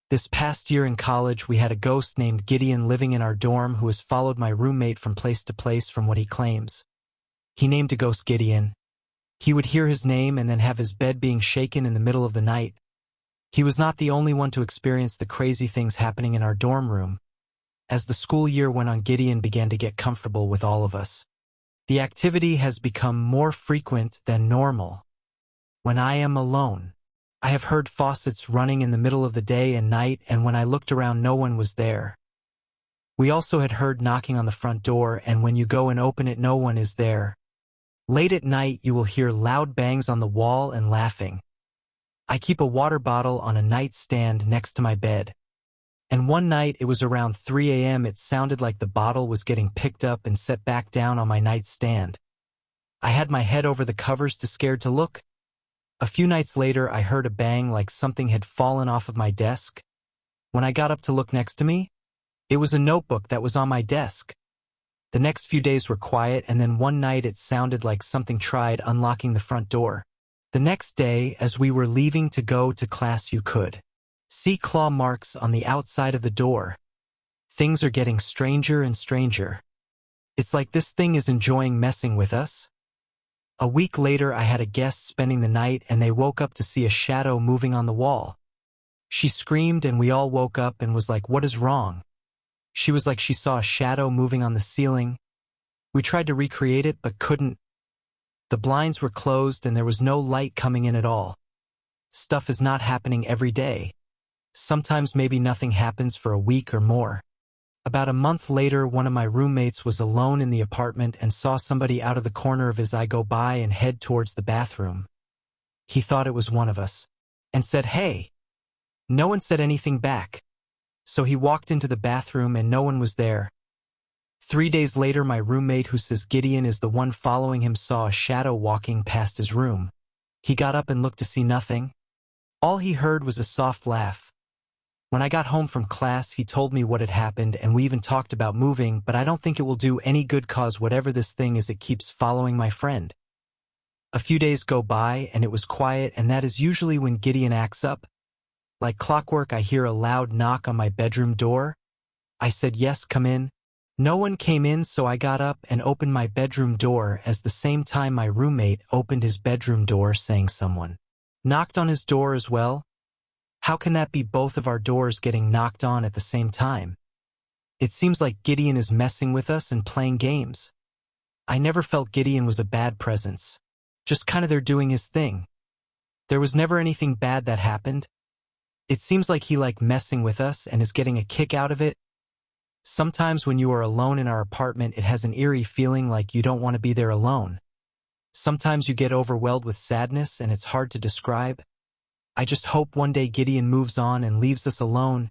This past year in college, we had a ghost named Gideon living in our dorm who has followed my roommate from place to place from what he claims. He named the ghost Gideon. He would hear his name and then have his bed being shaken in the middle of the night. He was not the only one to experience the crazy things happening in our dorm room. As the school year went on, Gideon began to get comfortable with all of us. The activity has become more frequent than normal. When I am alone, I have heard faucets running in the middle of the day and night, and when I looked around, no one was there. We also had heard knocking on the front door, and when you go and open it, no one is there. Late at night, you will hear loud bangs on the wall and laughing. I keep a water bottle on a nightstand next to my bed. And one night, it was around 3 a.m., it sounded like the bottle was getting picked up and set back down on my nightstand. I had my head over the covers, too scared to look. A few nights later, I heard a bang like something had fallen off of my desk. When I got up to look next to me, it was a notebook that was on my desk. The next few days were quiet, and then one night it sounded like something tried unlocking the front door. The next day, as we were leaving to go to class, you could see claw marks on the outside of the door. Things are getting stranger and stranger. It's like this thing is enjoying messing with us. A week later, I had a guest spending the night, and they woke up to see a shadow moving on the wall. She screamed, and we all woke up and was like, "What is wrong?" She was like she saw a shadow moving on the ceiling. We tried to recreate it, but couldn't. The blinds were closed, and there was no light coming in at all. Stuff is not happening every day. Sometimes maybe nothing happens for a week or more. About a month later, one of my roommates was alone in the apartment and saw somebody out of the corner of his eye go by and head towards the bathroom. He thought it was one of us and said, "Hey." No one said anything back. So he walked into the bathroom and no one was there. 3 days later, my roommate, who says Gideon is the one following him, saw a shadow walking past his room. He got up and looked to see nothing. All he heard was a soft laugh. When I got home from class, he told me what had happened, and we even talked about moving, but I don't think it will do any good, cause whatever this thing is, it keeps following my friend. A few days go by and it was quiet, and that is usually when Gideon acts up. Like clockwork, I hear a loud knock on my bedroom door. I said, "Yes, come in." No one came in, so I got up and opened my bedroom door. At the same time, my roommate opened his bedroom door, saying someone knocked on his door as well. How can that be, both of our doors getting knocked on at the same time? It seems like Gideon is messing with us and playing games. I never felt Gideon was a bad presence. Just kind of there doing his thing. There was never anything bad that happened. It seems like he liked messing with us and is getting a kick out of it. Sometimes when you are alone in our apartment, it has an eerie feeling like you don't want to be there alone. Sometimes you get overwhelmed with sadness and it's hard to describe. I just hope one day Gideon moves on and leaves us alone,